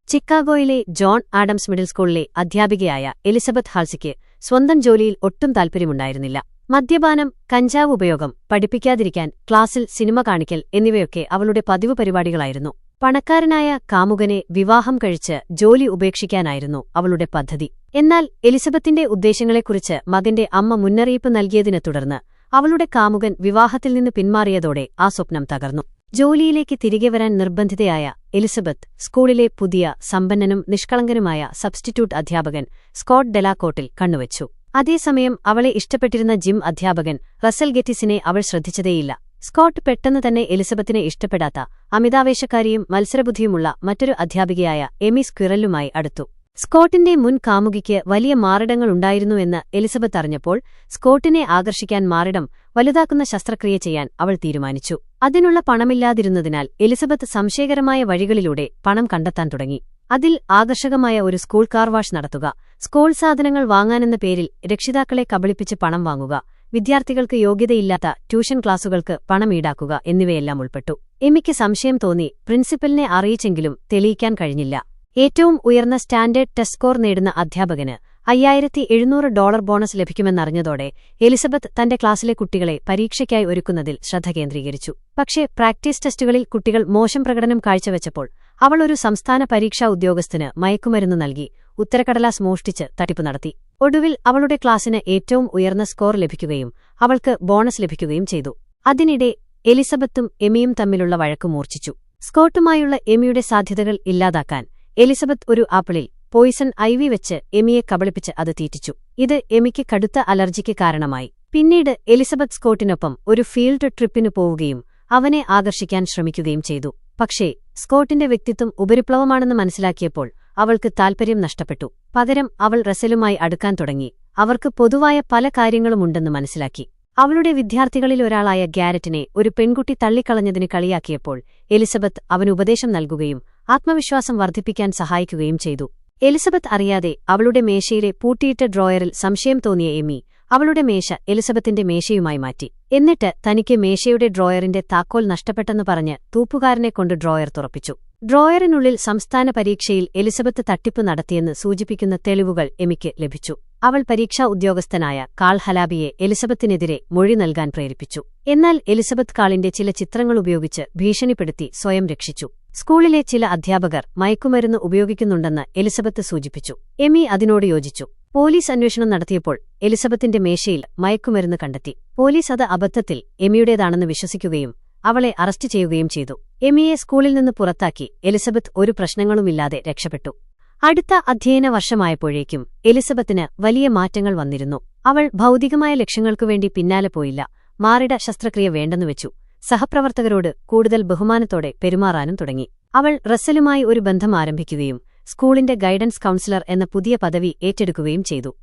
ചിക്കാഗോയിലെ John Adams middle സ്കൂളിലെ അധ്യാപികയായ Elizabeth ഹാൾസിക്ക് സ്വന്തം ജോലിയിൽ ഒട്ടും താൽപ്പര്യമുണ്ടായിരുന്നില്ല. മദ്യപാനം, കഞ്ചാവ് ഉപയോഗം, പഠിപ്പിക്കാതിരിക്കാൻ ക്ലാസ്സിൽ സിനിമ കാണിക്കൽ എന്നിവയൊക്കെ അവളുടെ പതിവ് പരിപാടികളായിരുന്നു. പണക്കാരനായ കാമുകനെ വിവാഹം കഴിച്ച് ജോലി ഉപേക്ഷിക്കാനായിരുന്നു അവളുടെ പദ്ധതി. എന്നാൽ എലിസബത്തിന്റെ ഉദ്ദേശങ്ങളെക്കുറിച്ച് മകന്റെ അമ്മ മുന്നറിയിപ്പ് നൽകിയതിനെ തുടർന്ന് അവളുടെ കാമുകൻ വിവാഹത്തിൽ നിന്ന് പിന്മാറിയതോടെ ആ സ്വപ്നം തകർന്നു. ജോലിയിലേക്ക് തിരികെ വരാൻ നിർബന്ധിതയായ എലിസബത്ത് സ്കൂളിലെ പുതിയ സമ്പന്നനും നിഷ്കളങ്കനുമായ സബ്സ്റ്റിറ്റ്യൂട്ട് അധ്യാപകൻ സ്കോട്ട് ഡെലാക്കോട്ടിൽ കണ്ണുവച്ചു. അതേസമയം അവളെ ഇഷ്ടപ്പെട്ടിരുന്ന ജിം അധ്യാപകൻ റസൽ ഗെറ്റിസിനെ അവൾ ശ്രദ്ധിച്ചതേയില്ല. സ്കോട്ട് പെട്ടെന്ന് തന്നെ എലിസബത്തിനെ ഇഷ്ടപ്പെടാത്ത അമിതാവേശക്കാരിയും മത്സരബുദ്ധിയുമുള്ള മറ്റൊരു അധ്യാപികയായ എമി സ്ക്വിറലുമായി അടുത്തു. സ്കോട്ടിന്റെ മുൻ കാമുകിക്ക് വലിയ മാറിടങ്ങളുണ്ടായിരുന്നുവെന്ന് എലിസബത്ത് അറിഞ്ഞപ്പോൾ സ്കോട്ടിനെ ആകർഷിക്കാൻ മാറിടം വലുതാക്കുന്ന ശസ്ത്രക്രിയ ചെയ്യാൻ അവൾ തീരുമാനിച്ചു. അതിനുള്ള പണമില്ലാതിരുന്നതിനാൽ എലിസബത്ത് സംശയകരമായ വഴികളിലൂടെ പണം കണ്ടെത്താൻ തുടങ്ങി. അതിൽ ആകർഷകമായ ഒരു സ്കൂൾ കാർ വാഷ് നടത്തുക, സ്കൂൾ സാധനങ്ങൾ വാങ്ങാനെന്ന പേരിൽ രക്ഷിതാക്കളെ കബളിപ്പിച്ച് പണം വാങ്ങുക, വിദ്യാർത്ഥികൾക്ക് യോഗ്യതയില്ലാത്ത ട്യൂഷൻ ക്ലാസുകൾക്ക് പണം ഈടാക്കുക എന്നിവയെല്ലാം ഉൾപ്പെട്ടു. എമിക്ക് സംശയം തോന്നി. പ്രിൻസിപ്പലിനെ അറിയിച്ചെങ്കിലും തെളിയിക്കാൻ കഴിഞ്ഞില്ല. ഏറ്റവും ഉയർന്ന സ്റ്റാൻഡേർഡ് ടെസ്റ്റ് സ്കോർ നേടുന്ന അധ്യാപകന് $5700 ബോണസ് ലഭിക്കുമെന്നറിഞ്ഞതോടെ എലിസബത്ത് തന്റെ ക്ലാസ്സിലെ കുട്ടികളെ പരീക്ഷയ്ക്കായി ഒരുക്കുന്നതിൽ ശ്രദ്ധ കേന്ദ്രീകരിച്ചു. പക്ഷേ പ്രാക്ടീസ് ടെസ്റ്റുകളിൽ കുട്ടികൾ മോശം പ്രകടനം കാഴ്ചവെച്ചപ്പോൾ അവൾ ഒരു സംസ്ഥാന പരീക്ഷാ ഉദ്യോഗസ്ഥന് മയക്കുമരുന്ന് നൽകി ഉത്തരക്കടലാസ് മോഷ്ടിച്ച് തട്ടിപ്പ് നടത്തി. ഒടുവിൽ അവളുടെ ക്ലാസ്സിന് ഏറ്റവും ഉയർന്ന സ്കോർ ലഭിക്കുകയും അവൾക്ക് ബോണസ് ലഭിക്കുകയും ചെയ്തു. അതിനിടെ എലിസബത്തും എമിയും തമ്മിലുള്ള വഴക്ക് മൂർച്ഛിച്ചു. സ്കോട്ടുമായുള്ള എമിയുടെ സാധ്യതകൾ ഇല്ലാതാക്കാൻ എലിസബത്ത് ഒരു ആപ്പിളിൽ പോയിസൺ ഐവി വെച്ച് എമിയെ കബളിപ്പിച്ച് അത് തീറ്റിച്ചു. ഇത് എമിക്ക് കടുത്ത അലർജിക്ക് കാരണമായി. പിന്നീട് എലിസബത്ത് സ്കോട്ടിനൊപ്പം ഒരു ഫീൽഡ് ട്രിപ്പിനു പോവുകയും അവനെ ആകർഷിക്കാൻ ശ്രമിക്കുകയും ചെയ്തു. പക്ഷേ സ്കോട്ടിന്റെ വ്യക്തിത്വം ഉപരിപ്ലവമാണെന്ന് മനസ്സിലാക്കിയപ്പോൾ അവൾക്ക് താൽപര്യം നഷ്ടപ്പെട്ടു. പകരം അവൾ റസലുമായി അടുക്കാൻ തുടങ്ങി. അവർക്ക് പൊതുവായ പല കാര്യങ്ങളുമുണ്ടെന്ന് മനസ്സിലാക്കി. അവളുടെ വിദ്യാർത്ഥികളിലൊരാളായ ഗ്യാരറ്റിനെ ഒരു പെൺകുട്ടി തള്ളിക്കളഞ്ഞതിന് കളിയാക്കിയപ്പോൾ എലിസബത്ത് അവന് ഉപദേശം നൽകുകയും ആത്മവിശ്വാസം വർദ്ധിപ്പിക്കാൻ സഹായിക്കുകയും ചെയ്തു. എലിസബത്ത് അറിയാതെ അവളുടെ മേശയിലെ പൂട്ടിയിട്ട ഡ്രോയറിൽ സംശയം തോന്നിയ എമി അവളുടെ മേശ എലിസബത്തിന്റെ മേശയുമായി മാറ്റി. എന്നിട്ട് തനിക്ക് മേശയുടെ ഡ്രോയറിന്റെ താക്കോൽ നഷ്ടപ്പെട്ടെന്ന് പറഞ്ഞ് തൂപ്പുകാരനെക്കൊണ്ട് ഡ്രോയർ തുറപ്പിച്ചു. ഡ്രോയറിനുള്ളിൽ സംസ്ഥാന പരീക്ഷയിൽ എലിസബത്ത് തട്ടിപ്പ് നടത്തിയെന്ന് സൂചിപ്പിക്കുന്ന തെളിവുകൾ എമിക്ക് ലഭിച്ചു. അവൾ പരീക്ഷാ ഉദ്യോഗസ്ഥനായ കാൾ ഹലാബിയെ എലിസബത്തിനെതിരെ മൊഴി നൽകാൻ പ്രേരിപ്പിച്ചു. എന്നാൽ എലിസബത്ത് കാളിന്റെ ചില ചിത്രങ്ങളുപയോഗിച്ച് ഭീഷണിപ്പെടുത്തി സ്വയം രക്ഷിച്ചു. സ്കൂളിലെ ചില അധ്യാപകർ മയക്കുമരുന്ന് ഉപയോഗിക്കുന്നുണ്ടെന്ന് എലിസബത്ത് സൂചിപ്പിച്ചു. എമി അതിനോട് യോജിച്ചു. പോലീസ് അന്വേഷണം നടത്തിയപ്പോൾ എലിസബത്തിന്റെ മേശയിൽ മയക്കുമരുന്ന് കണ്ടെത്തി. പോലീസ് അത് അബദ്ധത്തിൽ എമിയുടേതാണെന്ന് വിശ്വസിക്കുകയും അവളെ അറസ്റ്റ് ചെയ്യുകയും ചെയ്തു. എമിയെ സ്കൂളിൽ നിന്ന് പുറത്താക്കി എലിസബത്ത് ഒരു പ്രശ്നങ്ങളുമില്ലാതെ രക്ഷപ്പെട്ടു. അടുത്ത അധ്യയന വർഷമായപ്പോഴേക്കും എലിസബത്തിന് വലിയ മാറ്റങ്ങൾ വന്നിരുന്നു. അവൾ ഭൗതികമായ ലക്ഷ്യങ്ങൾക്കുവേണ്ടി പിന്നാലെ പോയില്ല. മാറിട ശസ്ത്രക്രിയ വേണ്ടെന്നുവെച്ചു. സഹപ്രവർത്തകരോട് കൂടുതൽ ബഹുമാനത്തോടെ പെരുമാറാനും തുടങ്ങി. അവൾ റസലുമായി ഒരു ബന്ധം ആരംഭിക്കുകയും സ്കൂളിന്റെ ഗൈഡൻസ് കൗൺസിലർ എന്ന പുതിയ പദവി ഏറ്റെടുക്കുകയും ചെയ്തു.